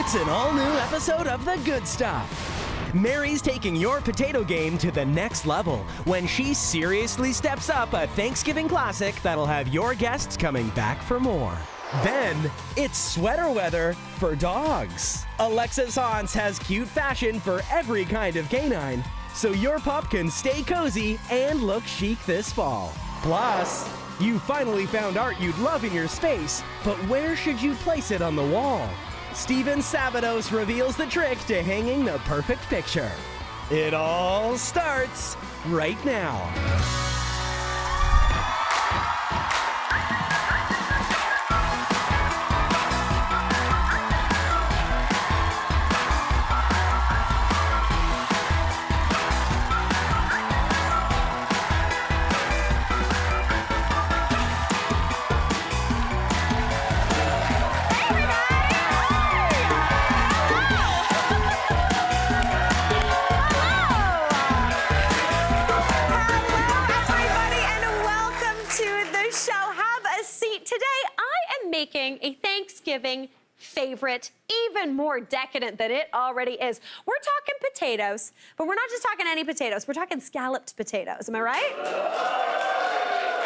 It's an all-new episode of The Good Stuff. Mary's taking your potato game to the next level when she seriously steps up a Thanksgiving classic that'll have your guests coming back for more. Then, it's sweater weather for dogs. Alexis Hans has cute fashion for every kind of canine, so your pup can stay cozy and look chic this fall. Plus, you finally found art you'd love in your space, but where should you place it on the wall? Steven Sabados reveals the trick to hanging the perfect picture. It all starts right now. Making a Thanksgiving favorite, even more decadent than it already is. We're talking potatoes, but we're not just talking any potatoes. We're talking scalloped potatoes. Am I right?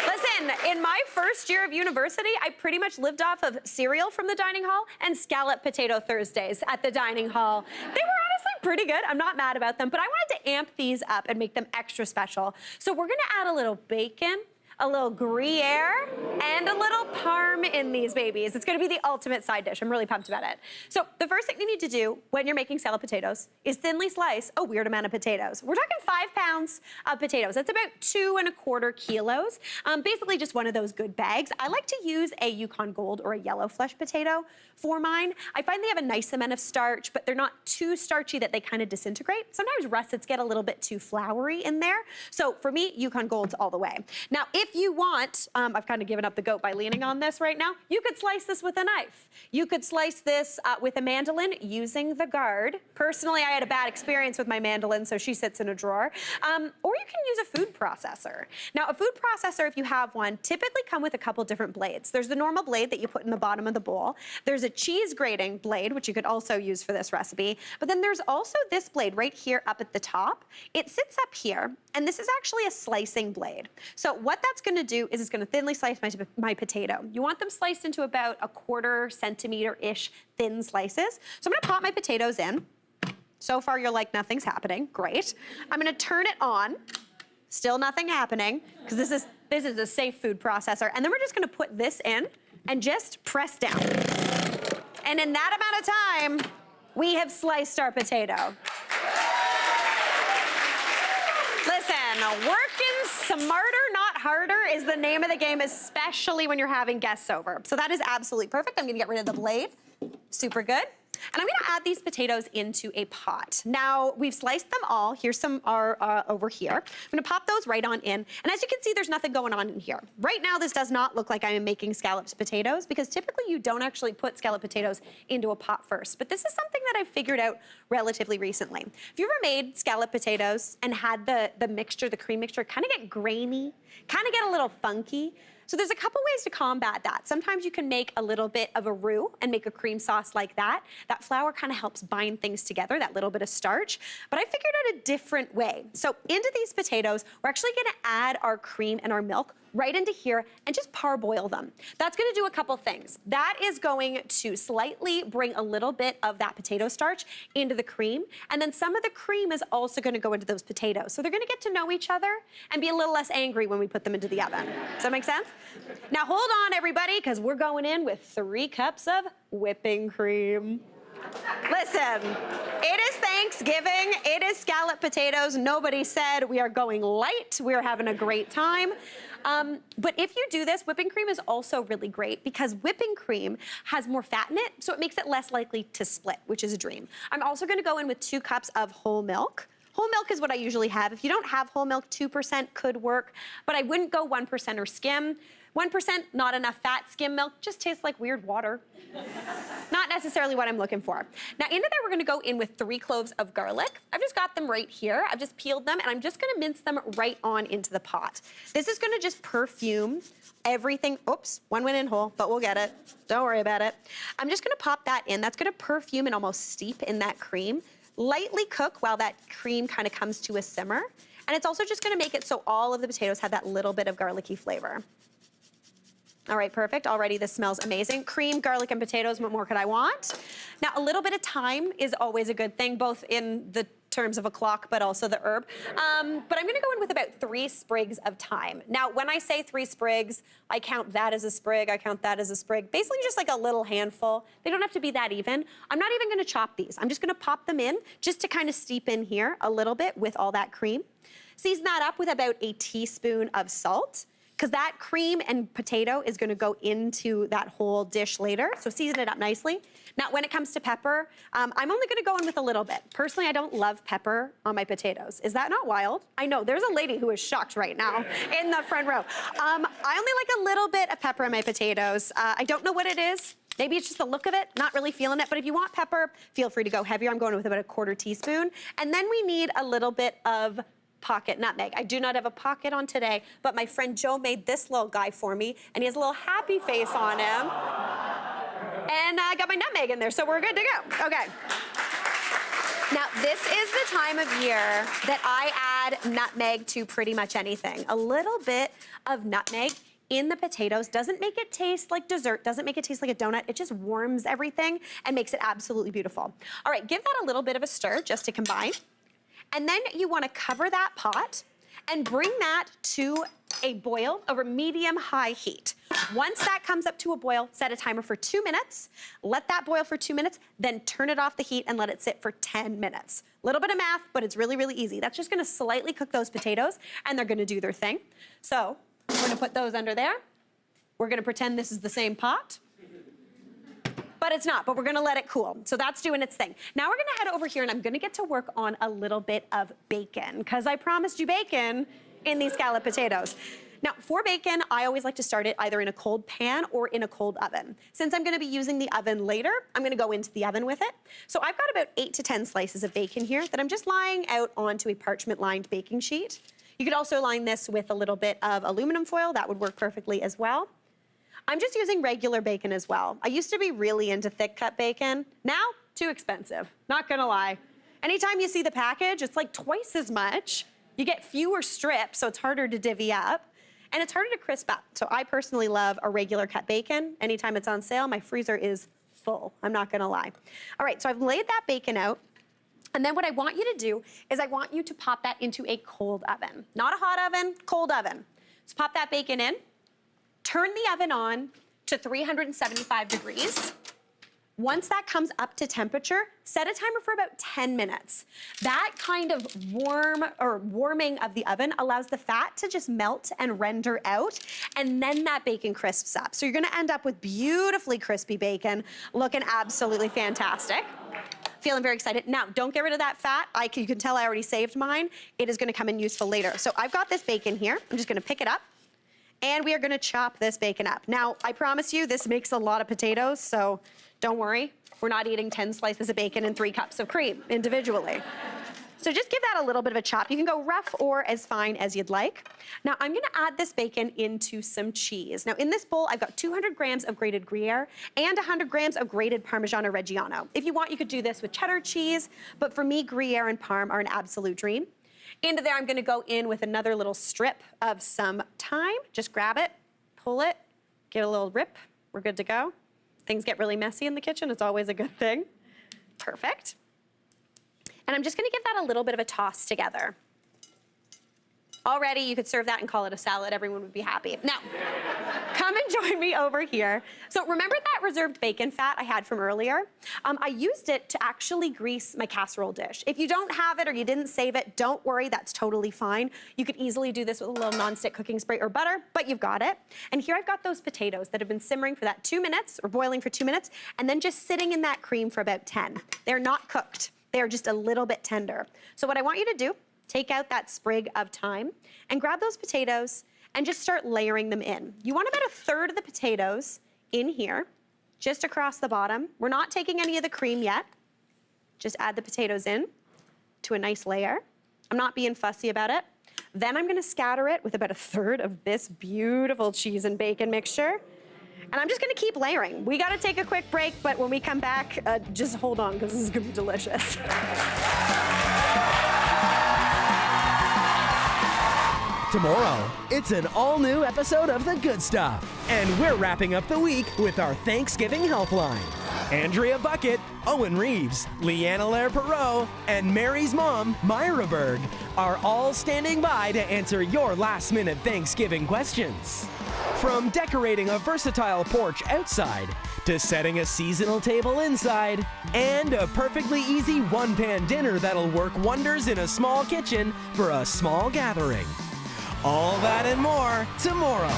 Listen, in my first year of university, I pretty much lived off of cereal from the dining hall and scalloped potato Thursdays at the dining hall. They were honestly pretty good. I'm not mad about them, but I wanted to amp these up and make them extra special. So we're gonna add a little bacon, a little gruyere, and a little parm in these babies. It's gonna be the ultimate side dish. I'm really pumped about it. So the first thing you need to do when you're making scalloped potatoes is thinly slice a weird amount of potatoes. We're talking 5 pounds of potatoes. That's about 2¼ kilos. Basically just one of those good bags. I like to use a Yukon Gold or a yellow flesh potato for mine. I find they have a nice amount of starch, but they're not too starchy that they kind of disintegrate. Sometimes russets get a little bit too floury in there. So for me, Yukon Gold's all the way. Now, if you want, I've kind of given up the goat by leaning on this right now, you could slice this with a knife. You could slice this with a mandolin using the guard. Personally, I had a bad experience with my mandolin, so she sits in a drawer. Or you can use a food processor. Now, a food processor, if you have one, typically come with a couple different blades. There's the normal blade that you put in the bottom of the bowl. There's a cheese grating blade, which you could also use for this recipe. But then there's also this blade right here up at the top. It sits up here, and this is actually a slicing blade. So what that's gonna do is it's gonna thinly slice my potato. You want them sliced into about 1/4 centimeter-ish thin slices. So I'm gonna pop my potatoes in. So far you're like, nothing's happening, great. I'm gonna turn it on, still nothing happening, because this is a safe food processor. And then we're just gonna put this in and just press down. And in that amount of time, we have sliced our potato. Listen, working smarter, not harder is the name of the game, especially when you're having guests over. So that is absolutely perfect. I'm gonna get rid of the blade. Super good. And I'm gonna add these potatoes into a pot. Now, we've sliced them all. Here's some are over here. I'm gonna pop those right on in. And as you can see, there's nothing going on in here. Right now, this does not look like I'm making scalloped potatoes because typically you don't actually put scalloped potatoes into a pot first. But this is something that I've figured out relatively recently. Have you ever made scalloped potatoes and had the mixture, the cream mixture, kind of get grainy, kind of get a little funky? So there's a couple ways to combat that. Sometimes you can make a little bit of a roux and make a cream sauce like that. That flour kind of helps bind things together, that little bit of starch. But I figured out a different way. So into these potatoes, we're actually gonna add our cream and our milk right into here and just parboil them. That's gonna do a couple things. That is going to slightly bring a little bit of that potato starch into the cream, and then some of the cream is also gonna go into those potatoes. So they're gonna get to know each other and be a little less angry when we put them into the oven. Does that make sense? Now hold on everybody, because we're going in with 3 cups of whipping cream. Listen, it is Thanksgiving, it is scalloped potatoes. Nobody said we are going light, we are having a great time. But if you do this, whipping cream is also really great because whipping cream has more fat in it, so it makes it less likely to split, which is a dream. I'm also gonna go in with 2 cups of whole milk. Whole milk is what I usually have. If you don't have whole milk, 2% could work, but I wouldn't go 1% or skim. 1%, not enough fat. Skim milk just tastes like weird water. Not necessarily what I'm looking for. Now into there, we're gonna go in with 3 cloves of garlic. I've just got them right here. I've just peeled them, and I'm just gonna mince them right on into the pot. This is gonna just perfume everything. Oops, one went in whole, but we'll get it. Don't worry about it. I'm just gonna pop that in. That's gonna perfume and almost steep in that cream. Lightly cook while that cream kind of comes to a simmer. And it's also just gonna make it so all of the potatoes have that little bit of garlicky flavor. All right, perfect. Already this smells amazing. Cream, garlic, and potatoes, what more could I want? Now, a little bit of thyme is always a good thing, both in the terms of a clock, but also the herb. But I'm gonna go in with about 3 sprigs of thyme. Now, when I say 3 sprigs, I count that as a sprig, I count that as a sprig, basically just like a little handful. They don't have to be that even. I'm not even gonna chop these. I'm just gonna pop them in just to kind of steep in here a little bit with all that cream. Season that up with about a teaspoon of salt, because that cream and potato is gonna go into that whole dish later, so season it up nicely. Now, when it comes to pepper, I'm only gonna go in with a little bit. Personally, I don't love pepper on my potatoes. Is that not wild? I know, there's a lady who is shocked right now in the front row. I only like a little bit of pepper on my potatoes. I don't know what it is. Maybe it's just the look of it, not really feeling it, but if you want pepper, feel free to go heavier. I'm going with about a 1/4 teaspoon. And then we need a little bit of pocket nutmeg. I do not have a pocket on today, but my friend Joe made this little guy for me, and he has a little happy face on him. And I got my nutmeg in there, so we're good to go. Okay. Now, this is the time of year that I add nutmeg to pretty much anything. A little bit of nutmeg in the potatoes doesn't make it taste like dessert, doesn't make it taste like a donut. It just warms everything and makes it absolutely beautiful. All right, give that a little bit of a stir just to combine. And then you wanna cover that pot and bring that to a boil over medium-high heat. Once that comes up to a boil, set a timer for 2 minutes, let that boil for 2 minutes, then turn it off the heat and let it sit for 10 minutes. A little bit of math, but it's really, really easy. That's just gonna slightly cook those potatoes, and they're gonna do their thing. So we're gonna put those under there. We're gonna pretend this is the same pot. But it's not, but we're gonna let it cool. So that's doing its thing. Now we're gonna head over here and I'm gonna get to work on a little bit of bacon, because I promised you bacon in these scalloped potatoes. Now, for bacon, I always like to start it either in a cold pan or in a cold oven. Since I'm gonna be using the oven later, I'm gonna go into the oven with it. So I've got about 8 to 10 slices of bacon here that I'm just lying out onto a parchment-lined baking sheet. You could also line this with a little bit of aluminum foil. That would work perfectly as well. I'm just using regular bacon as well. I used to be really into thick cut bacon. Now, too expensive, not gonna lie. Anytime you see the package, it's like twice as much. You get fewer strips, so it's harder to divvy up, and it's harder to crisp up. So I personally love a regular cut bacon. Anytime it's on sale, my freezer is full, I'm not gonna lie. All right, so I've laid that bacon out, and then what I want you to do is I want you to pop that into a cold oven. Not a hot oven, cold oven. So pop that bacon in, turn the oven on to 375 degrees. Once that comes up to temperature, set a timer for about 10 minutes. That kind of warming of the oven allows the fat to just melt and render out, and then that bacon crisps up. So you're gonna end up with beautifully crispy bacon, looking absolutely fantastic. Feeling very excited. Now, don't get rid of that fat. You can tell I already saved mine. It is gonna come in useful later. So I've got this bacon here. I'm just gonna pick it up. And we are gonna chop this bacon up. Now, I promise you, this makes a lot of potatoes, so don't worry. We're not eating 10 slices of bacon and 3 cups of cream individually. So just give that a little bit of a chop. You can go rough or as fine as you'd like. Now, I'm gonna add this bacon into some cheese. Now, in this bowl, I've got 200 grams of grated gruyere and 100 grams of grated Parmigiano Reggiano. If you want, you could do this with cheddar cheese, but for me, gruyere and Parm are an absolute dream. Into there, I'm gonna go in with another little strip of some thyme. Just grab it, pull it, give it a little rip. We're good to go. Things get really messy in the kitchen. It's always a good thing. Perfect. And I'm just gonna give that a little bit of a toss together. Already, you could serve that and call it a salad. Everyone would be happy. Now, come and join me over here. So remember that reserved bacon fat I had from earlier? I used it to actually grease my casserole dish. If you don't have it or you didn't save it, don't worry, that's totally fine. You could easily do this with a little nonstick cooking spray or butter, but you've got it. And here I've got those potatoes that have been simmering for that 2 minutes or boiling for 2 minutes, and then just sitting in that cream for about 10. They're not cooked. They're just a little bit tender. So what I want you to do, take out that sprig of thyme and grab those potatoes and just start layering them in. You want about 1/3 of the potatoes in here, just across the bottom. We're not taking any of the cream yet. Just add the potatoes in to a nice layer. I'm not being fussy about it. Then I'm gonna scatter it with about 1/3 of this beautiful cheese and bacon mixture. And I'm just gonna keep layering. We gotta take a quick break, but when we come back, just hold on, because this is gonna be delicious. Tomorrow, it's an all-new episode of The Good Stuff. And we're wrapping up the week with our Thanksgiving Helpline. Andrea Bucket, Owen Reeves, Leanna Lair-Perot, and Mary's mom, Myra Berg, are all standing by to answer your last-minute Thanksgiving questions. From decorating a versatile porch outside, to setting a seasonal table inside, and a perfectly easy one-pan dinner that'll work wonders in a small kitchen for a small gathering. All that and more tomorrow.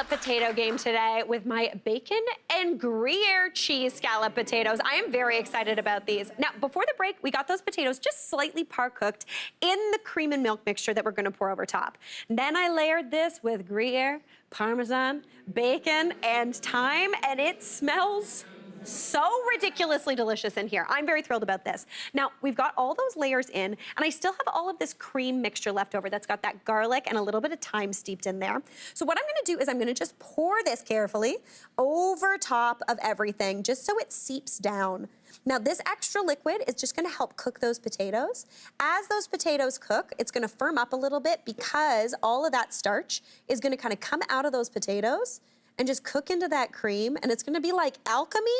Potato game today with my bacon and Gruyere cheese scallop potatoes. I am very excited about these. Now, before the break, we got those potatoes just slightly par-cooked in the cream and milk mixture that we're gonna pour over top. Then I layered this with Gruyere, Parmesan, bacon, and thyme, and it smells so ridiculously delicious in here. I'm very thrilled about this. Now, we've got all those layers in, and I still have all of this cream mixture left over that's got that garlic and a little bit of thyme steeped in there. So what I'm gonna do is I'm gonna just pour this carefully over top of everything, just so it seeps down. Now, this extra liquid is just gonna help cook those potatoes. As those potatoes cook, it's gonna firm up a little bit because all of that starch is gonna kind of come out of those potatoes and just cook into that cream, and it's gonna be like alchemy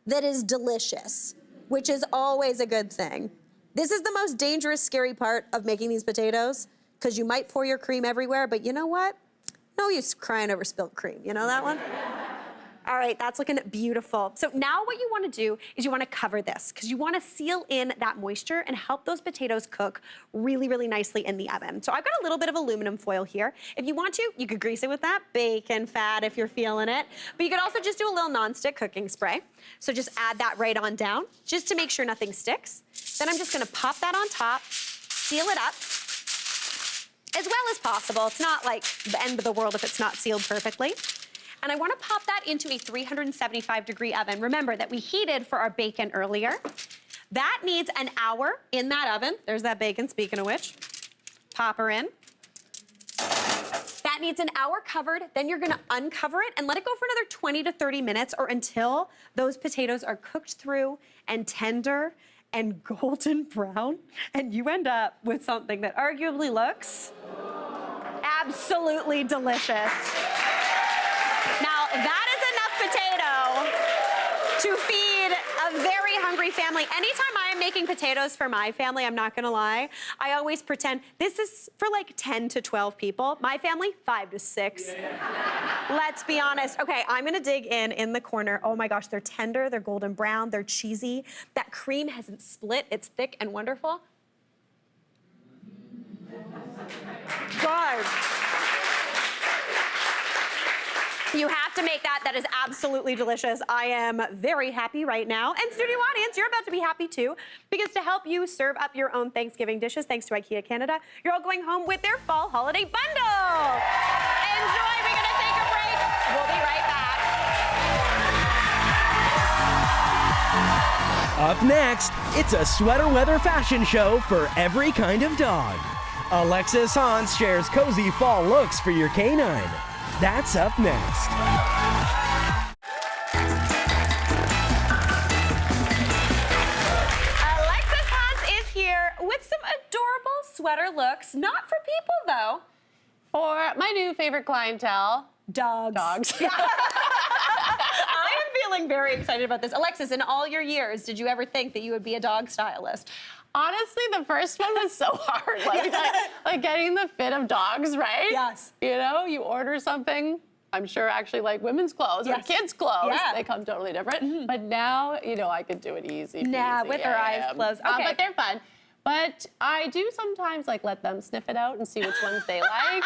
that is delicious, which is always a good thing. This is the most dangerous, scary part of making these potatoes, because you might pour your cream everywhere, but you know what? No use crying over spilt cream. You know that one? All right, that's looking beautiful. So now what you wanna do is you wanna cover this, because you wanna seal in that moisture and help those potatoes cook really, really nicely in the oven. So I've got a little bit of aluminum foil here. If you want to, you could grease it with that bacon fat if you're feeling it. But you could also just do a little nonstick cooking spray. So just add that right on down, just to make sure nothing sticks. Then I'm just gonna pop that on top, seal it up as well as possible. It's not like the end of the world if it's not sealed perfectly. And I wanna pop that into a 375-degree oven. Remember that we heated for our bacon earlier. That needs an hour in that oven. There's that bacon, speaking of which. Pop her in. That needs an hour covered. Then you're gonna uncover it and let it go for another 20 to 30 minutes, or until those potatoes are cooked through and tender and golden brown. And you end up with something that arguably looks absolutely delicious. Now, that is enough potato to feed a very hungry family. Anytime I am making potatoes for my family, I'm not gonna lie, I always pretend this is for like 10 to 12 people. My family, 5 to 6. Let's be honest. Okay, I'm gonna dig in the corner. Oh my gosh, they're tender, they're golden brown, they're cheesy. That cream hasn't split, it's thick and wonderful. God. You have to make that. That is absolutely delicious. I am very happy right now. And studio audience, you're about to be happy too, because to help you serve up your own Thanksgiving dishes, thanks to IKEA Canada, you're all going home with their fall holiday bundle. Enjoy. We're gonna take a break. We'll be right back. Up next, it's a sweater weather fashion show for every kind of dog. Alexis Hans shares cozy fall looks for your canine. That's up next. Alexis Hans is here with some adorable sweater looks. Not for people, though. For my new favorite clientele. Dogs. I am feeling very excited about this. Alexis, in all your years, did you ever think that you would be a dog stylist? Honestly, the first one was so hard. Like getting the fit of dogs, right? Yes. You know, you order something, I'm sure actually like women's clothes or kids' clothes. Yeah. They come totally different. Mm-hmm. But now, you know, I could do it easy. Nah, with her eyes closed. Okay. But they're fun. But I do sometimes like let them sniff it out and see which ones they like.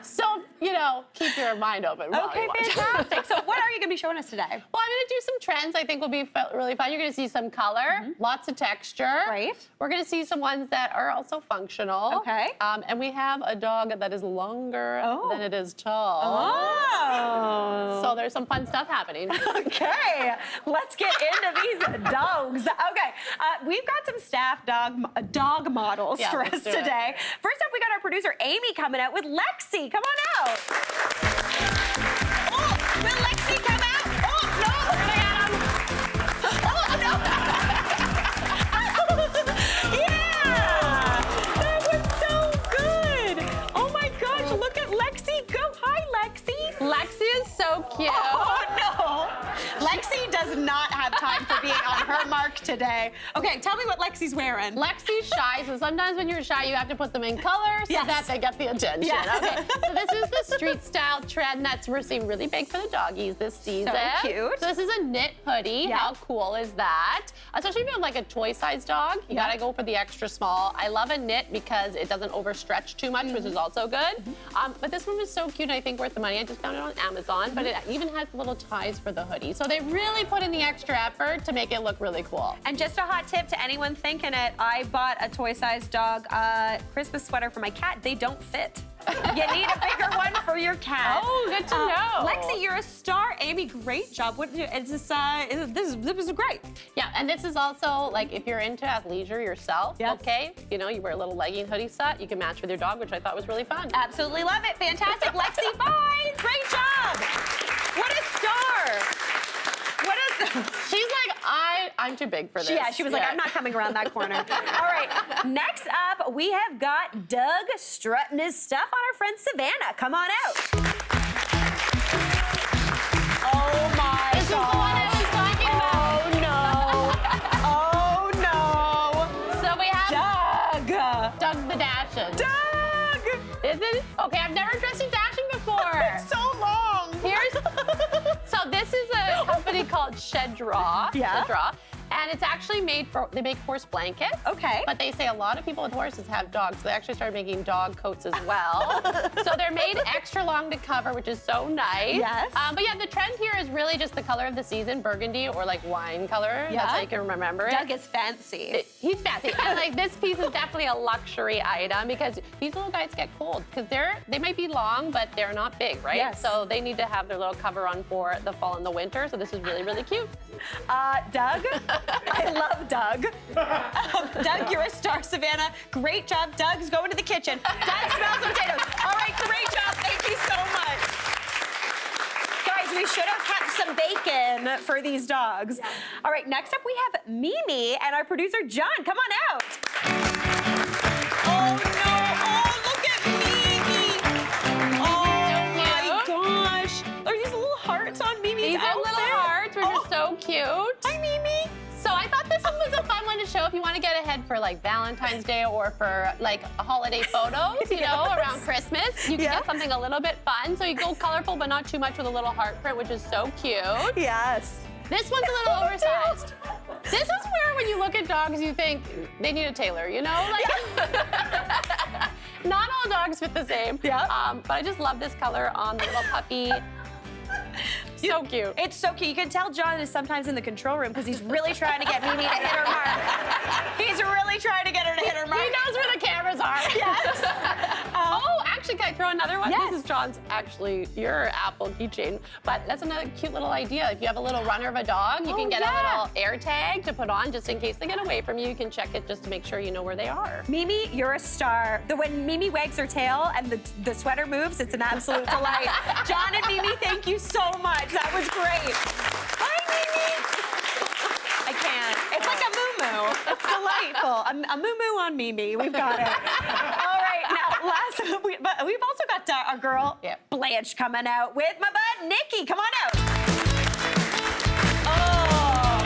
So, you know, keep your mind open while Okay, you watch. fantastic. So what are you going to be showing us today? Well, I'm going to do some trends I think will be really fun. You're going to see some color, lots of texture. Right. We're going to see some ones that are also functional. Okay. And we have a dog that is longer than it is tall. Oh. So there's some fun stuff happening. Okay, let's get into these dogs. Okay, we've got some staff dog models for us do it. today. First up, we got our producer Amy coming out with Lexi. Come on out. Oh, will Lexi come out? Oh no! Oh no! Yeah, that was so good. Oh my gosh, look at Lexi go. Hi, Lexi. Lexi is so cute. Oh no! Lexi does not have time for being on her mark today. Okay, tell me what Lexi's wearing. Lexi's shy, so sometimes when you're shy, you have to put them in color so that they get the attention. Yeah. Okay, so this is the street style trend that's we're seeing really big for the doggies this season. So cute. So this is a knit hoodie. Yeah. How cool is that? Especially if you have like a toy-sized dog, you gotta go for the extra small. I love a knit because it doesn't overstretch too much, which is also good. But this one was so cute, and I think worth the money. I just found it on Amazon, but it even has little ties for the hoodie. So they really put in the extra effort to make it look really cool. And just a hot tip to anyone thinking it, I bought a toy-sized dog Christmas sweater for my cat. They don't fit. You need a bigger one for your cat. Oh, good to know. Lexi, you're a star. Amy, great job. What is this? This is great. Yeah, and this is also like if you're into athleisure yourself, okay? You know, you wear a little legging hoodie set, you can match with your dog, which I thought was really fun. Absolutely love it. Fantastic. Lexi, bye. Great job. What a star. What is She's like, I'm too big for this. Yeah, she was like, I'm not coming around that corner. All right, next up, we have got Doug strutting his stuff on our friend Savannah. Come on out. Oh my This is the one I was talking about. Oh no. So we have Doug. Doug the Dashin. Doug. Is it? Okay, I've never dressed in Dashin before. So long. So this is a company called Shed Draw. Yeah. Shed Draw. And it's actually made for, they make horse blankets. Okay. But they say a lot of people with horses have dogs, so they actually started making dog coats as well. So they're made extra long to cover, which is so nice. Yes. But yeah, the trend here is really just the color of the season, burgundy or like wine color. That's how you can remember it. Doug is fancy. He's fancy. And like this piece is definitely a luxury item because these little guys get cold because they might be long, but they're not big, right? Yes. So they need to have their little cover on for the fall and the winter. So this is really, really cute. Doug, I love Doug. Doug, you're a star, Savannah. Great job. Doug's going to the kitchen. Doug smells the potatoes. All right, great job. Thank you so much. Guys, we should have kept some bacon for these dogs. Yeah. All right, next up we have Mimi and our producer, John. Come on out. Oh, no. Oh, look at Mimi. Oh, my gosh. Are these little hearts on Mimi's These are outfit? little hearts, which are so cute. Hi, Mimi. So I thought this one was a fun one to show if you want to get ahead for like Valentine's Day or for like holiday photos, you know, around Christmas. You can get something a little bit fun. So you go colorful, but not too much with a little heart print, which is so cute. Yes. This one's a little oversized. This is where when you look at dogs, you think they need a tailor, you know? Like, not all dogs fit the same. Yeah. But I just love this color on the little puppy. So cute. It's so cute. You can tell John is sometimes in the control room because he's really trying to get Mimi to hit her mark. He's really trying to get her to hit her mark. He knows where the cameras are. Yes. Oh, actually, can I throw another one? Yes. This is John's, actually, your Apple keychain. But that's another cute little idea. If you have a little runner of a dog, you can get a little air tag to put on just in case they get away from you. You can check it just to make sure you know where they are. Mimi, you're a star. When Mimi wags her tail and the sweater moves, it's an absolute delight. John and Mimi, thank you so much. That was great. Hi, Mimi. I can't. It's like a moo-moo. It's delightful. A moo-moo on Mimi. We've got it. All right, now, but we've also got our girl, Blanche, coming out with my bud, Nikki. Come on out. Oh,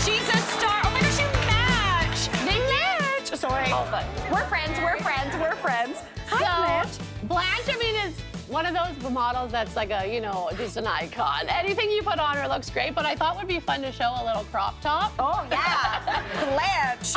she's a star. Oh my gosh, you match. They match. Sorry. Oh, but We're friends. We're friends. We're friends. Hi, Blanche. Blanche, I mean, is one of those models that's like a, you know, just an icon. Anything you put on her looks great, but I thought would be fun to show a little crop top. Oh, yeah. Blanche.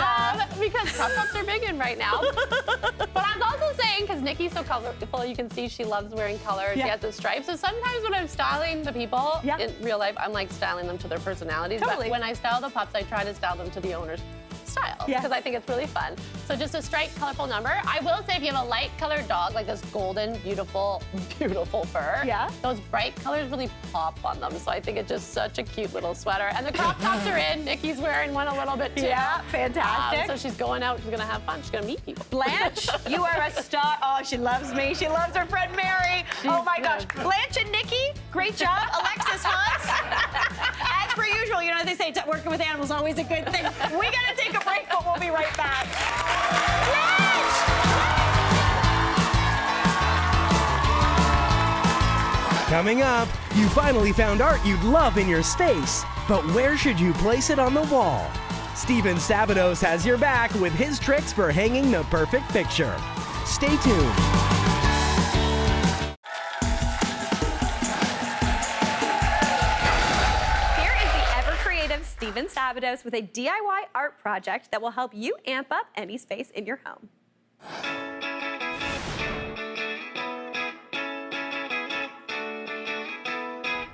Because crop tops are big in right now. But I was also saying, because Nikki's so colorful, you can see she loves wearing color. She has the stripes. So sometimes when I'm styling the people in real life, I'm like styling them to their personalities. Totally. But when I style the pups, I try to style them to the owner's style because I think it's really fun. So just a straight, colorful number. I will say if you have a light colored dog, like this golden, beautiful, beautiful fur, those bright colors really pop on them. So I think it's just such a cute little sweater. And the crop tops are in. Nikki's wearing one a little bit too. Yeah, fantastic. So she's going out, she's gonna have fun, she's gonna meet people. Blanche, you are a star. Oh, she loves me. She loves her friend Mary. Oh my gosh. Blanche and Nikki, great job. Alexis Hans. As per usual, you know, they say working with animals is always a good thing. We gotta take a break, but we'll be right back. Blanche! Coming up, you finally found art you'd love in your space, but where should you place it on the wall? Steven Sabados has your back with his tricks for hanging the perfect picture. Stay tuned. Steven Sabados with a DIY art project that will help you amp up any space in your home.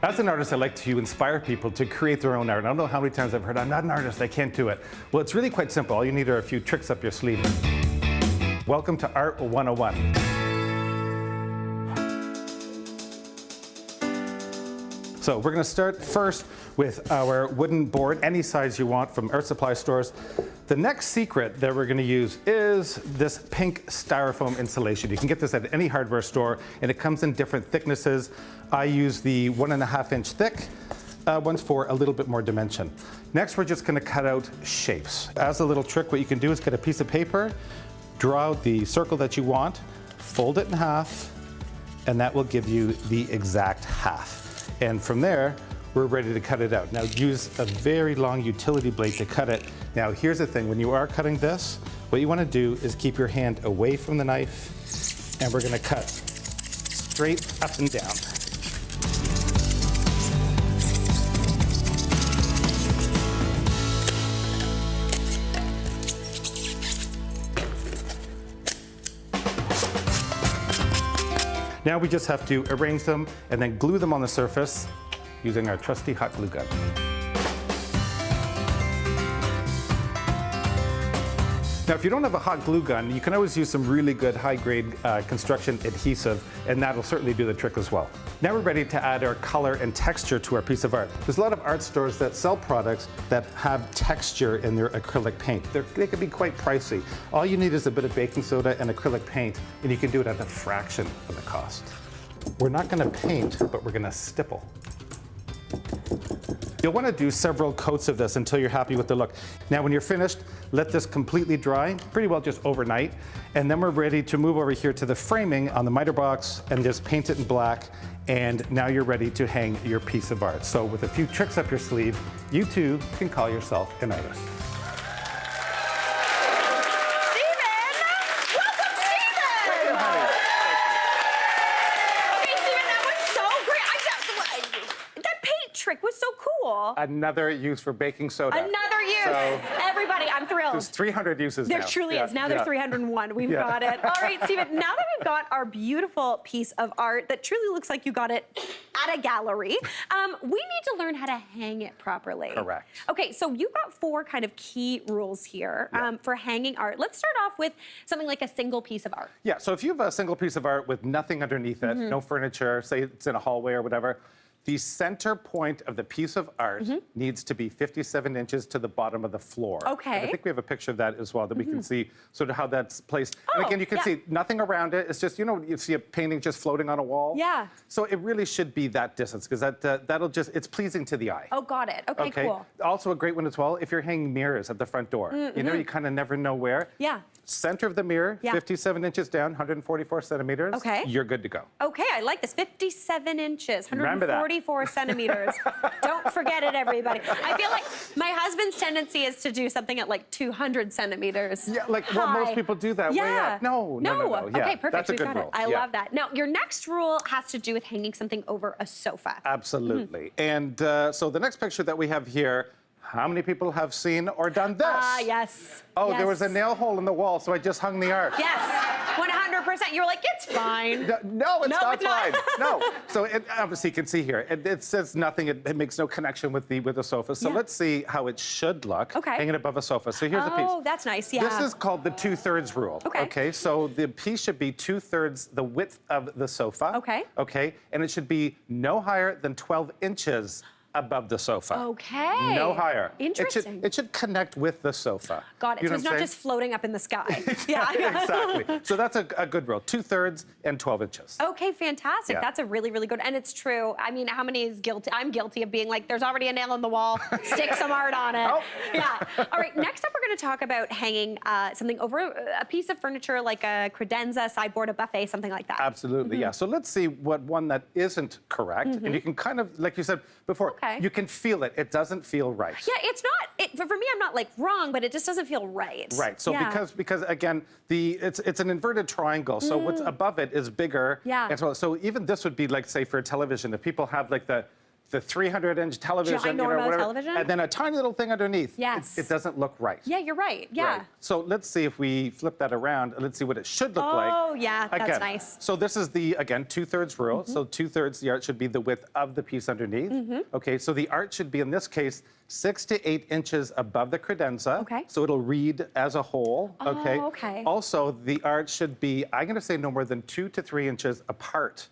As an artist, I like to inspire people to create their own art. I don't know how many times I've heard, I'm not an artist, I can't do it. Well, it's really quite simple. All you need are a few tricks up your sleeve. Welcome to Art 101. So we're going to start first with our wooden board, any size you want from art supply stores. The next secret that we're going to use is this pink styrofoam insulation. You can get this at any hardware store, and it comes in different thicknesses. I use the 1.5-inch thick ones for a little bit more dimension. Next, we're just going to cut out shapes. As a little trick, what you can do is get a piece of paper, draw out the circle that you want, fold it in half, and that will give you the exact half. And from there, we're ready to cut it out. Now use a very long utility blade to cut it. Now here's the thing, when you are cutting this, what you want to do is keep your hand away from the knife, and we're going to cut straight up and down. Now we just have to arrange them and then glue them on the surface using our trusty hot glue gun. Now, if you don't have a hot glue gun, you can always use some really good high-grade construction adhesive, and that'll certainly do the trick as well. Now we're ready to add our color and texture to our piece of art. There's a lot of art stores that sell products that have texture in their acrylic paint. They can be quite pricey. All you need is a bit of baking soda and acrylic paint, and you can do it at a fraction of the cost. We're not going to paint, but we're going to stipple. You'll want to do several coats of this until you're happy with the look. Now when you're finished, let this completely dry, pretty well just overnight, and then we're ready to move over here to the framing on the miter box and just paint it in black, and now you're ready to hang your piece of art. So with a few tricks up your sleeve, you too can call yourself an artist. Trick was so cool. Another use for baking soda. Another use. So, everybody, I'm thrilled. there's 300 uses now. There truly is. Now there's 301. We've got it. All right, Steven, now that we've got our beautiful piece of art that truly looks like you got it at a gallery, we need to learn how to hang it properly. Correct. Okay, so you've got 4 kind of key rules here for hanging art. Let's start off with something like a single piece of art. Yeah, so if you have a single piece of art with nothing underneath it, no furniture, say it's in a hallway or whatever, the center point of the piece of art needs to be 57 inches to the bottom of the floor. Okay. And I think we have a picture of that as well, that we can see sort of how that's placed. And again, you can see nothing around it. It's just, you know, you see a painting just floating on a wall. Yeah. So it really should be that distance, because that'll just, it's pleasing to the eye. Oh, got it. Okay, cool. Also a great one as well, if you're hanging mirrors at the front door. You know, you kind of never know where. Yeah. Center of the mirror, 57 inches down, 144 centimeters. Okay. You're good to go. Okay, I like this. 57 inches, Remember that. 24 centimeters. Don't forget it, everybody. I feel like my husband's tendency is to do something at like 200 centimeters. Yeah, like what most people do that way up. No. Yeah, Okay, perfect. that's a We good got rule. it. I love that. Now, your next rule has to do with hanging something over a sofa. Absolutely. And so the next picture that we have here, how many people have seen or done this? Yes. Oh, yes. there was a nail hole in the wall, so I just hung the arch. Yes, 100%. You were like, it's fine. No, it's not it's not. fine. No. So obviously you can see here, it says nothing. It makes no connection with the sofa. So let's see how it should look hanging above a sofa. So here's a piece. Oh, that's nice. Yeah. This is called the 2/3 rule. Okay. So the piece should be 2/3 the width of the sofa. Okay. Okay. And it should be no higher than 12 inches above the sofa. Okay. No higher. Interesting. It should connect with the sofa. Got it. You So know it's what I'm not saying? just floating up in the sky. Yeah. Exactly. So that's a good rule. 2/3 and 12 inches. Okay, fantastic. Yeah. That's a really, really good. And it's true. I mean, how many is guilty? I'm guilty of being like, there's already a nail in the wall. Stick some art on it. Oh. Yeah. All right. Next up, we're going to talk about hanging something over a piece of furniture like a credenza, sideboard, a buffet, something like that. Absolutely, yeah. So let's see what one that isn't correct. And you can kind of, like you said before, you can feel it. It doesn't feel right. Yeah, it's not. For me, I'm not like wrong, but it just doesn't feel right. Right. So because again, it's an inverted triangle. So what's above it is bigger. Yeah. And so even this would be like, say, for a television, if people have like the 300-inch television, Ginormous television? and then a tiny little thing underneath. Yes. It doesn't look right. Yeah, you're right. Yeah. Right. So let's see if we flip that around. Let's see what it should look like. Oh, yeah, that's Again, nice. So this is the, again, 2/3 rule. So 2/3 the art should be the width of the piece underneath. Okay, so the art should be, in this case, 6 to 8 inches above the credenza. Okay. So it'll read as a whole. Okay. Oh, okay. Also, the art should be, I'm going to say no more than 2 to 3 inches apart.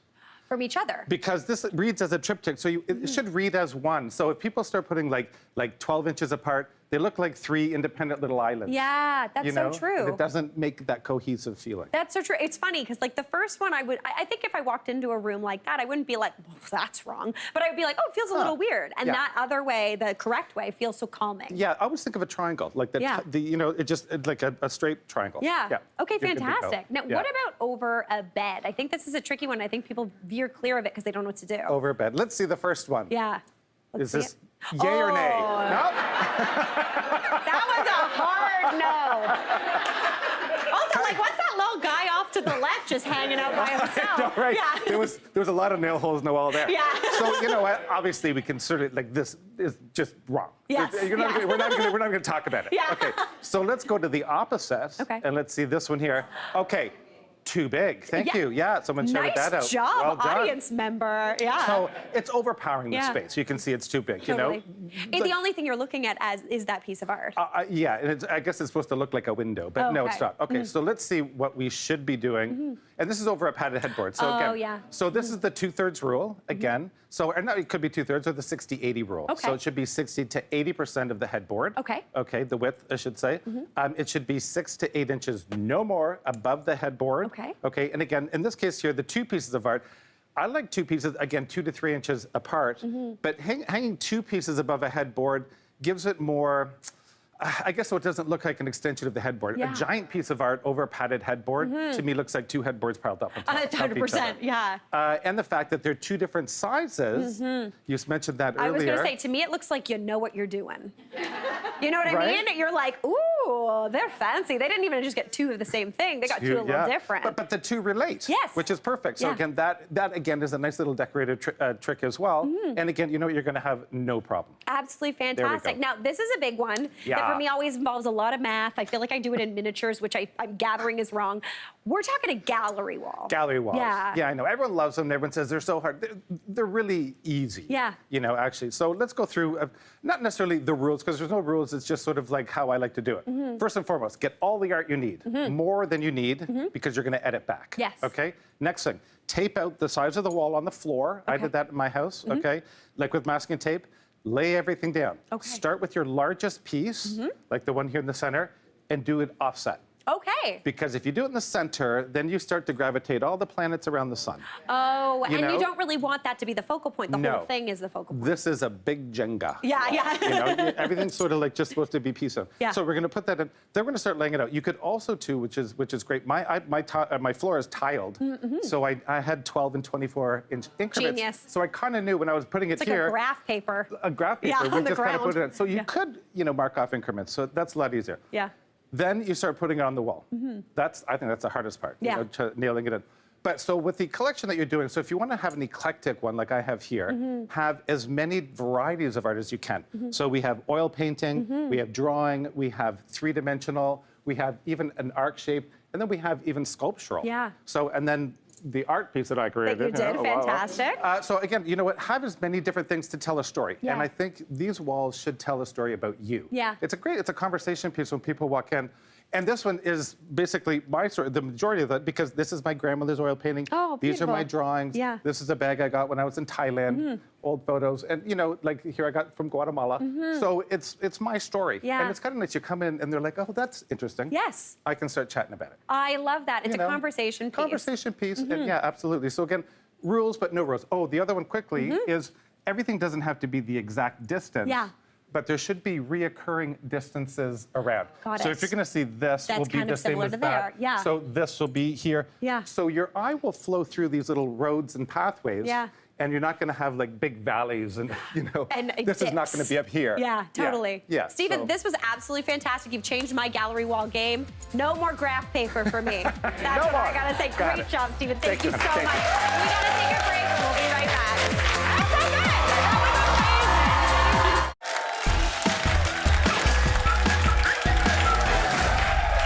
From each other. Because this reads as a triptych, so it should read as one. So if people start putting like 12 inches apart, they look like 3 independent little islands. Yeah, that's so true. And it doesn't make that cohesive feeling. That's so true. It's funny because like the first one, I think if I walked into a room like that, I wouldn't be like, well, that's wrong. But I would be like, oh, it feels a little weird. And that other way, the correct way, feels so calming. Yeah, I always think of a triangle, like it's like a straight triangle. Yeah. Okay, You're good to go. fantastic. Now, what about over a bed? I think this is a tricky one. I think people veer clear of it because they don't know what to do. Over a bed. Let's see the first one. Yeah. Is this yay or nay? No? That was a hard no. Also, like, what's that little guy off to the left just hanging out by himself? No, right. Yeah. There was a lot of nail holes in the wall there. Yeah. So you know what? Obviously, we can sort of like this is just wrong. Yes. We're not going to talk about it. Yeah. Okay. So let's go to the opposite. Okay. And let's see this one here. Okay. Too big. Thank you. Yeah. Someone shouted that out. Nice job, Well done. audience member. Yeah. So it's overpowering the space. You can see it's too big. Totally. You know. The only thing you're looking at is that piece of art. Yeah, and I guess it's supposed to look like a window, but no, it's Okay. not. Okay, so let's see what we should be doing. And this is over a padded headboard. So again, yeah. So this is the 2/3 rule again. So or no, it could be 2/3 or the 60-80 rule. Okay. So it should be 60 to 80% of the headboard. Okay. Okay, the width, I should say. It should be 6 to 8 inches, no more, above the headboard. Okay. Okay, and again, in this case here, the 2 pieces of art. I like 2 pieces, again, 2 to 3 inches apart, but hanging 2 pieces above a headboard gives it more, I guess, so it doesn't look like an extension of the headboard. Yeah. A giant piece of art over a padded headboard, to me, looks like 2 headboards piled up on top of each 100%, other. yeah. And the fact that they're 2 different sizes, you mentioned that earlier. I was going to say, to me, it looks like you know what you're doing. You know what I Right? mean? You're like, ooh, they're fancy. They didn't even just get 2 of the same thing. They got 2 a little different. But the 2 relate. Yes. Which is perfect. So Yeah. again, that again is a nice little decorative trick as well. And again, you know what, you're going to have no problem. Absolutely we fantastic. go. Now, this is a big one that Yeah. for me always involves a lot of math. I feel like I do it in miniatures, which I'm gathering is wrong. We're talking a gallery wall. Gallery walls. Yeah. Yeah, I know. Everyone loves them. Everyone says they're so hard. They're really easy. Yeah. You know, actually. So let's go through, not necessarily the rules, because there's no rules. It's just sort of like how I like to do it. First and foremost, get all the art you need. More than you need, because you're going to edit back. Yes. Okay? Next thing, tape out the sides of the wall on the floor. I did that in my house, okay? Like with masking tape, lay everything down. Okay. Start with your largest piece, like the one here in the center, and do it offset. Okay. Because if you do it in the center, then you start to gravitate all the planets around the sun. Oh, and know? you don't really want that to be the focal point. The whole thing is the focal point. This is a big Jenga. Yeah, yeah. You know, everything's sort of like just supposed to be piece of. Yeah. So we're going to put that in. Then we're going to start laying it out. You could also too, which is great. My floor is tiled, so I had 12 and 24-inch increments. Genius. So I kind of knew when I was putting it It's like here. a graph paper. A graph paper. Yeah, we on the just kind of ground. put it in. So you could, mark off increments. So that's a lot easier. Yeah. Then you start putting it on the wall. I think that's the hardest part. Yeah. Nailing it in. But so with the collection that you're doing, so if you want to have an eclectic one like I have here, have as many varieties of art as you can. So we have oil painting, we have drawing, we have three-dimensional, we have even an arc shape, and then we have even sculptural. Yeah. So, and then the art piece that I created. That you did, fantastic. So again, you know what? Have as many different things to tell a story. Yeah. And I think these walls should tell a story about you. Yeah. It's a conversation piece when people walk in. And this one is basically my story, the majority of it, because this is my grandmother's oil painting. Oh, These are beautiful. my drawings. Yeah. This is a bag I got when I was in Thailand, old photos. And, like here I got from Guatemala. So it's my story. Yeah. And it's kind of nice. You come in and they're like, oh, that's interesting. Yes. I can start chatting about it. I love that. It's a conversation piece. Conversation piece, and yeah, absolutely. So again, rules but no rules. Oh, the other one quickly is everything doesn't have to be the exact distance. Yeah. But there should be reoccurring distances around. Got so it. if you're going to see this, That's will be kind the of same similar as to that. there, yeah. So this will be here. Yeah. So your eye will flow through these little roads and pathways. Yeah. And you're not going to have like big valleys and And this is not going to be up here. Yeah, totally. Yeah. Stephen, so- this was absolutely fantastic. You've changed my gallery wall game. No more graph paper for me. That's No what I more. gotta say. Got Great it. job, Stephen. Thank you so Thank much. you. We gotta take a break. We'll be right back. That's so good.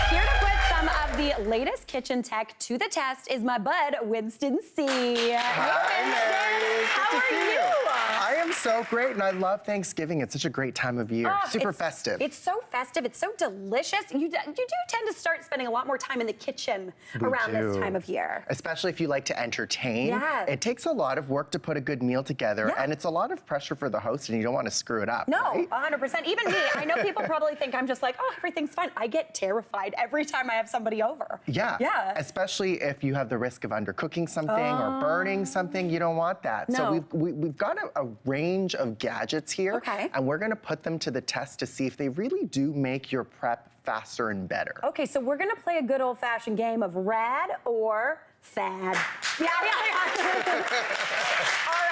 Here to put some of the latest kitchen tech to the test is my bud, Winston C. Hi, Mary. How Good to are see you? I am so great, and I love Thanksgiving. It's such a great time of year. Oh, Super it's- festive. It's so festive. It's so delicious. You do tend to start spending a lot more time in the kitchen around this do. time of year. Especially if you like to entertain. Yeah. It takes a lot of work to put a good meal together, Yeah. and it's a lot of pressure for the host, and you don't want to screw it up. No, right? 100%. Even me. I know people probably think I'm just like, oh, everything's fine. I get terrified every time I have somebody over. Yeah. Yeah. Especially if you have the risk of undercooking something or burning something, you don't want that. No. So we've got a range of gadgets here, Okay. and we're going to put them to the test to see if they really do make your prep faster and better. Okay, so we're gonna play a good old-fashioned game of rad or fad. Yeah. All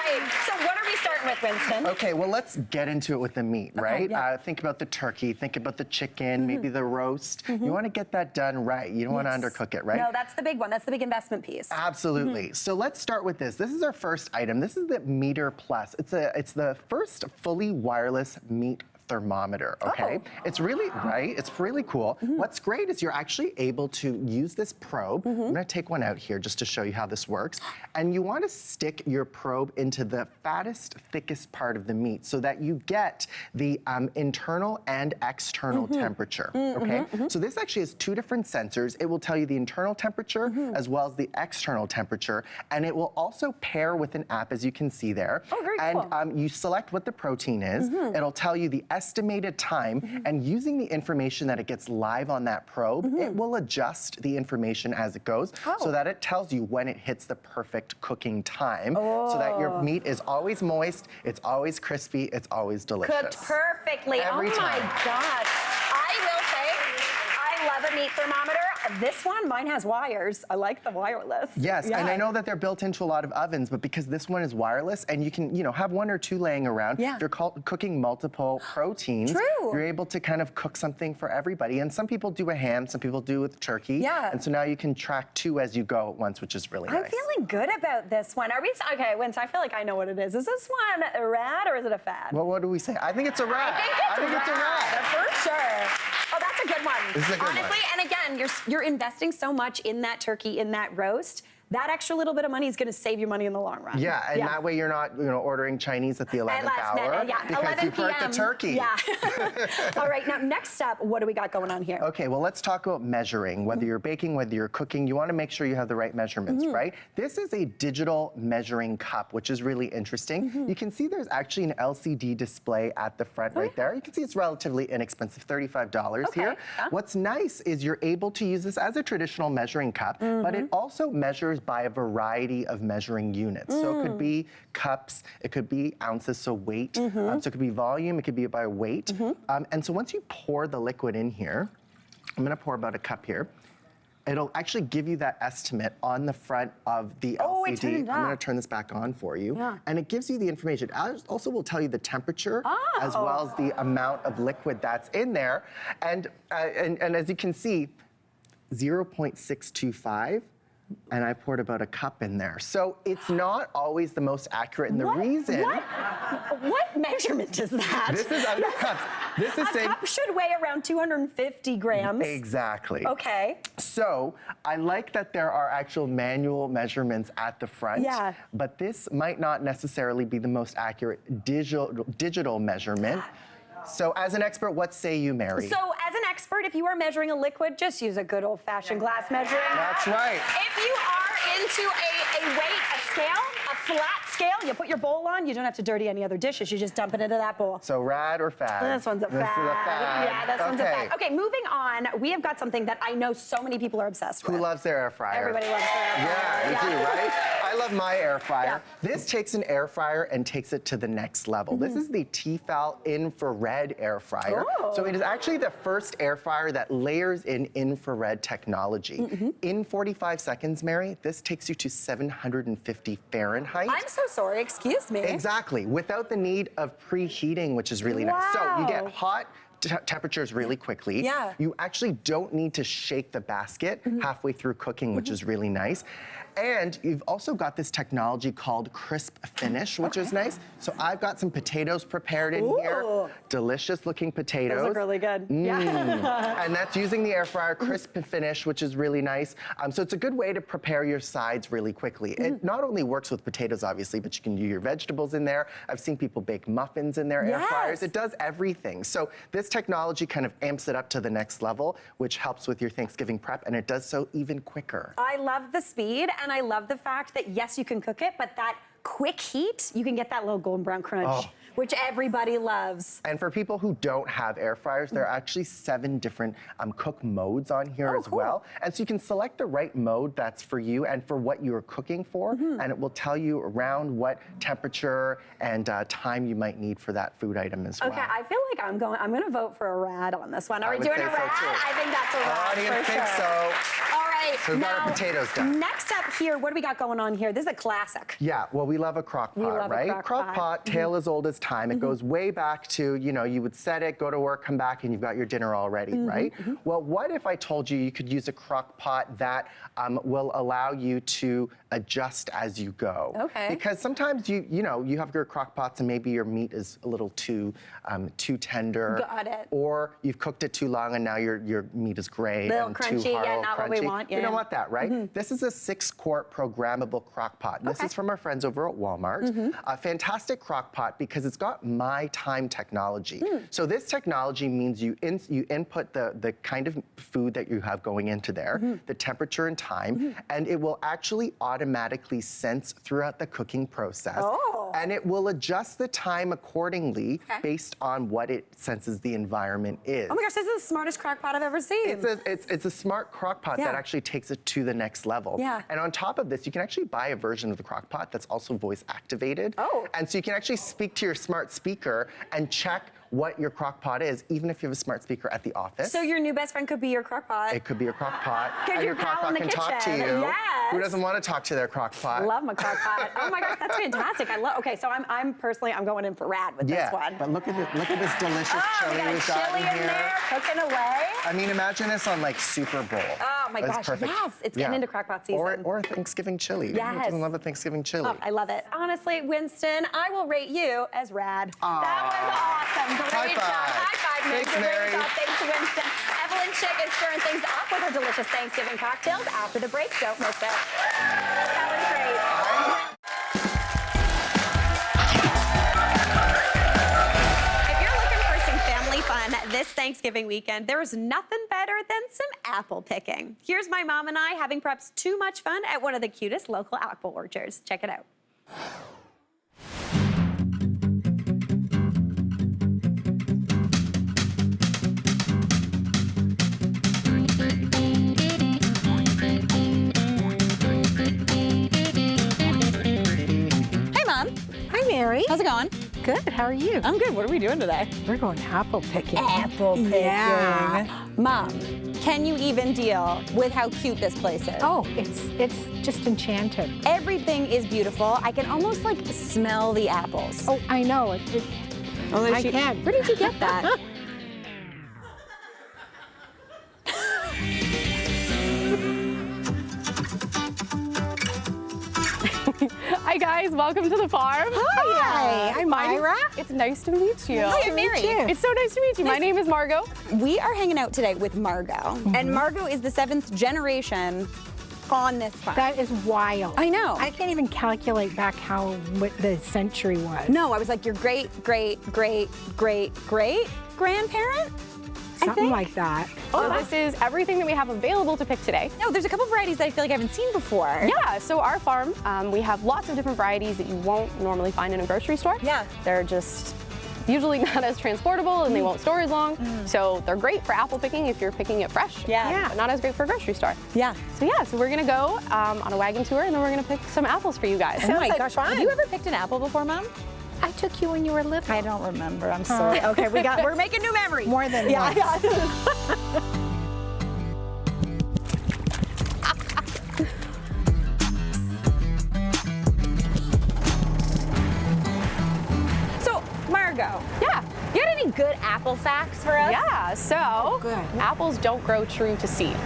right, so what are we starting with, Winston? Okay, well, let's get into it with the meat, right? yeah. Think about the turkey, think about the chicken, maybe the roast. You want to get that done right. You don't want to Yes. undercook it, right? No, that's the big one. That's the big investment piece. Absolutely. So let's start with this. This is our first item. This is the Meter Plus. It's the first fully wireless meat thermometer, okay? Oh. It's really, right? It's really cool. What's great is you're actually able to use this probe. I'm gonna take one out here just to show you how this works. And you wanna stick your probe into the fattest, thickest part of the meat so that you get the internal and external temperature, okay? So this actually has two different sensors. It will tell you the internal temperature as well as the external temperature. And it will also pair with an app, as you can see there. Oh, very cool. And you select what the protein is. It'll tell you the estimated time, and using the information that it gets live on that probe, it will adjust the information as it goes so that it tells you when it hits the perfect cooking time so that your meat is always moist, it's always crispy, it's always delicious. Cooked perfectly. Every oh my time. gosh. I will say, I love a meat thermometer. This one, mine has wires. I like the wireless. Yes, Yeah. and I know that they're built into a lot of ovens, but because this one is wireless and you can, have one or two laying around, Yeah. if you're cooking multiple proteins, True. you're able to kind of cook something for everybody. And some people do a ham, some people do with turkey. Yeah. And so now you can track two as you go at once, which is really I'm nice. feeling good about this one. Are we, okay, Winston, I feel like I know what it is. Is this one a rad or is it a fad? Well, what do we say? I think it's a rat. I think it's a rad, for sure. Oh, that's a good one. This is a good one. Honestly, and again, you're investing so much in that turkey, in that roast. that extra little bit of money is going to save you money in the long run. Yeah, and that way you're not, ordering Chinese at the 11th last hour minute, yeah. because 11 you burnt the turkey. Yeah. All right, now next up, what do we got going on here? Okay, well, let's talk about measuring. Whether you're baking, whether you're cooking, you want to make sure you have the right measurements, right? This is a digital measuring cup, which is really interesting. You can see there's actually an LCD display at the front right there. You can see it's relatively inexpensive, $35 here. Yeah. What's nice is you're able to use this as a traditional measuring cup, but it also measures by a variety of measuring units. So it could be cups, it could be ounces, so weight. So it could be volume, it could be by weight. And so once you pour the liquid in here, I'm gonna pour about a cup here. It'll actually give you that estimate on the front of the LCD. I'm gonna turn this back on for you. And it gives you the information. It also will tell you the temperature as well as the amount of liquid that's in there. And as you can see, 0.625. And I poured about a cup in there. So it's not always the most accurate, and the reason... What measurement is that? This is other cups. This is a cup should weigh around 250 grams. Exactly. Okay. So I like that there are actual manual measurements at the front, but this might not necessarily be the most accurate digital measurement. So as an expert, what say you, Mary? So as an expert, if you are measuring a liquid, just use a good old-fashioned glass measuring. That's right. If you are into a weight, a scale, a flat scale, you put your bowl on, you don't have to dirty any other dishes, you just dump it into that bowl. So rad or fad? This one's a fad. This is a fad. Yeah, this one's a fad. Okay, moving on, we have got something that I know so many people are obsessed with. Who loves their air fryer? Everybody loves their air fryer. Yeah, you do, right? I love my air fryer. This takes an air fryer and takes it to the next level. This is the Tefal infrared air fryer. So it is actually the first air fryer that layers in infrared technology. In 45 seconds, Mary, this takes you to 750 Fahrenheit. I'm so sorry, excuse me. Exactly, without the need of preheating, which is really nice. So you get hot temperatures really quickly. You actually don't need to shake the basket halfway through cooking, which is really nice. And you've also got this technology called crisp finish, which is nice. So I've got some potatoes prepared in here. Delicious looking potatoes. Those look really good. And that's using the air fryer, crisp finish, which is really nice. So it's a good way to prepare your sides really quickly. It not only works with potatoes, obviously, but you can do your vegetables in there. I've seen people bake muffins in their air fryers. It does everything. So this technology kind of amps it up to the next level, which helps with your Thanksgiving prep, and it does so even quicker. I love the speed, and I love the fact that, yes, you can cook it, but that quick heat, you can get that little golden brown crunch, which everybody loves. And for people who don't have air fryers, there are actually 7 different cook modes on here as well. And so you can select the right mode that's for you and for what you're cooking for, and it will tell you around what temperature and time you might need for that food item as well. Okay, I feel like I'm gonna vote for a rad on this one. Are we doing a rad? I think that's a rad. I think so. All right, So we've got our potatoes done. Next up here, what do we got going on here? This is a classic. Yeah, well, we love a crock pot, right? Crock pot, tale as old as time. It goes way back to, you would set it, go to work, come back, and you've got your dinner already, right? Well, what if I told you you could use a crock pot that will allow you to adjust as you go? Okay. Because sometimes you have your crock pots and maybe your meat is a little too tender. Got it. Or you've cooked it too long and now your meat is gray Little and crunchy, too hard. yeah, not what we crunchy. want, You don't want that, right? This is a 6-quart programmable crock pot. This is from our friends over at Walmart. A fantastic crock pot because it's got My Time technology. So this technology means you input the kind of food that you have going into there, the temperature and time, and it will actually automatically sense throughout the cooking process. And it will adjust the time accordingly based on what it senses the environment is. Oh my gosh, this is the smartest crock pot I've ever seen. It's a smart crock pot that actually takes it to the next level. And on top of this, you can actually buy a version of the crock pot that's also voice activated. And so you can actually speak to your smart speaker and check what your crock pot is, even if you have a smart speaker at the office. So your new best friend could be your crock pot. It could be your crock pot. Get your crock pot can talk to you. Yes. Who doesn't want to talk to their crock pot? Love my crock pot. Oh my gosh, that's fantastic. Okay, so I'm personally going in for rad with this one. But look at this delicious chili we've got in here. There, cooking away. I mean, imagine this on like Super Bowl. Oh my gosh, perfect. yes, it's getting into crock pot season. Or Thanksgiving chili. Yes. Who doesn't love a Thanksgiving chili? I love it. Honestly, Winston, I will rate you as rad. That was awesome. Great High job. five. High five, Thanks, Winston. Mary. Great job. Thanks, Winston. and Chick is stirring things up with our delicious Thanksgiving cocktails after the break. Don't miss it. That was great. If you're looking for some family fun this Thanksgiving weekend, there's nothing better than some apple picking. Here's my mom and I having perhaps too much fun at one of the cutest local apple orchards. Check it out. Mary. How's it going? Good, how are you? I'm good. What are we doing today? We're going apple picking. Apple picking. Yeah. Mom, can you even deal with how cute this place is? Oh, it's just enchanted. Everything is beautiful. I can almost like smell the apples. Oh, I know. I can. Where did you get that? Hi guys, welcome to the farm. Hi, I'm Myra. It's nice to meet you. Hi, I'm Mary. It's so nice to meet you. My name is Margot. We are hanging out today with Margot, and Margot is the 7th generation on this farm. That is wild. I know. I can't even calculate back what the century was. No, I was like your great-great-great-great-great-grandparent? Something like that. Oh, this is everything that we have available to pick today. No, there's a couple varieties that I feel like I haven't seen before. Yeah, so our farm, we have lots of different varieties that you won't normally find in a grocery store. Yeah. They're just usually not as transportable and they won't store as long. So they're great for apple picking if you're picking it fresh. Yeah. But not as great for a grocery store. Yeah. So we're gonna go on a wagon tour and then we're gonna pick some apples for you guys. Oh my like gosh, fun. have you ever picked an apple before, Mom? I took you when you were little. I don't remember. I'm sorry. Okay, we're making new memories. More than yeah. once. So, Margot. Yeah. You got any good apple facts for us? Yeah, so good. apples don't grow true to seed.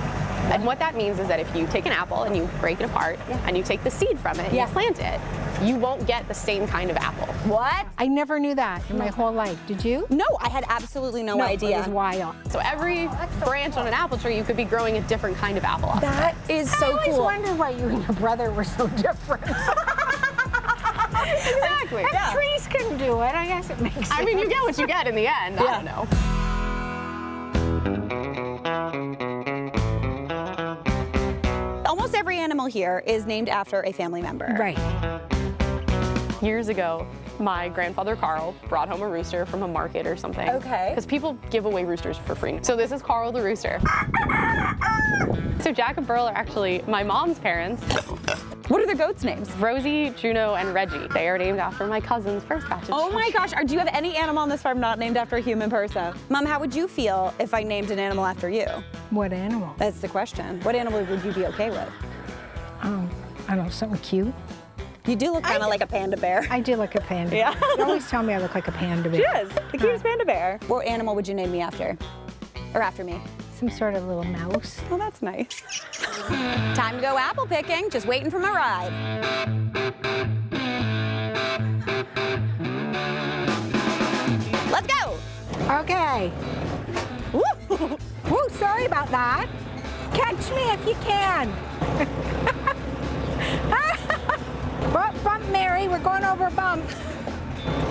And what that means is that if you take an apple and you break it apart and you take the seed from it and you plant it, you won't get the same kind of apple. What? I never knew that in my whole life. Did you? No, I had absolutely no idea. It was wild. So every branch on an apple tree, you could be growing a different kind of apple. That is so I always cool. wondered why you and your brother were so different. Exactly. If trees can do it, I guess it makes sense. I mean, you get what you get in the end. I don't know. Almost every animal here is named after a family member. Right. Years ago, my grandfather Carl brought home a rooster from a market or something. Okay. Because people give away roosters for free. So this is Carl the rooster. So Jack and Pearl are actually my mom's parents. What are the goats' names? Rosie, Juno, and Reggie. They are named after my cousin's first batch of Oh my gosh, do you have any animal on this farm not named after a human person? Mom, how would you feel if I named an animal after you? What animal? That's the question. What animal would you be okay with? I don't know, something cute. You do look kind of like a panda bear. I do look a panda. Yeah. You always tell me I look like a panda bear. Yes, the cutest panda bear. What animal would you name me after? Or after me? Some sort of little mouse. Oh, that's nice. Time to go apple picking. Just waiting for my ride. Let's go. Okay. Woo! Woo, sorry about that. Catch me if you can. Bump, Mary, we're going over a bump.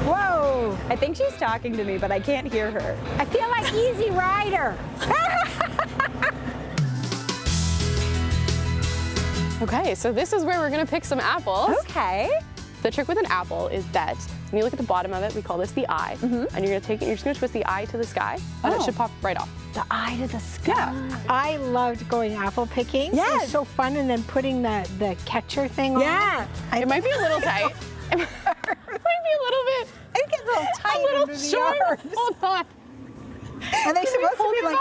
Whoa. I think she's talking to me, but I can't hear her. I feel like Easy Rider. Okay, so this is where we're gonna pick some apples. Okay. The trick with an apple is that when you look at the bottom of it, we call this the eye. And you're gonna take it, you're just gonna twist the eye to the sky, and it should pop right off. The eye to the sky. I loved going apple picking. Yes. It was so fun, and then putting the catcher thing on. Yeah. It might be a little tight. It might be a little bit. It gets a little tight A little under the short. arms. Hold on. Are they supposed to be like...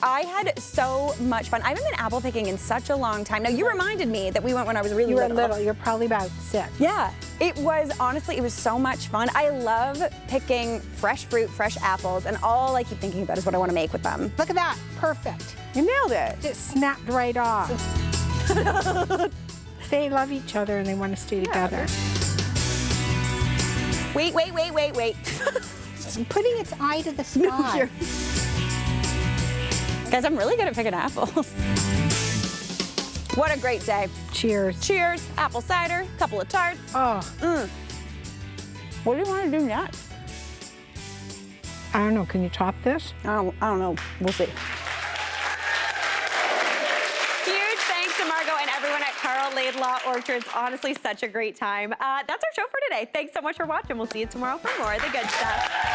I had so much fun. I haven't been apple picking in such a long time. Now, you reminded me that we went when I was really You were little. little. You're probably about 6. Yeah, it was, honestly, it was so much fun. I love picking fresh fruit, fresh apples, and all I keep thinking about is what I want to make with them. Look at that. Perfect. You nailed it. Just snapped right off. They love each other and they want to stay together. Wait. Putting its eye to the sky. Guys, I'm really good at picking apples. What a great day. Cheers. Cheers, apple cider, couple of tarts. Oh, What do you want to do next? I don't know. Can you top this? I don't know. We'll see. Huge thanks to Margot and everyone at Carl Laidlaw Orchards. Honestly, such a great time. That's our show for today. Thanks so much for watching. We'll see you tomorrow for more of the good stuff.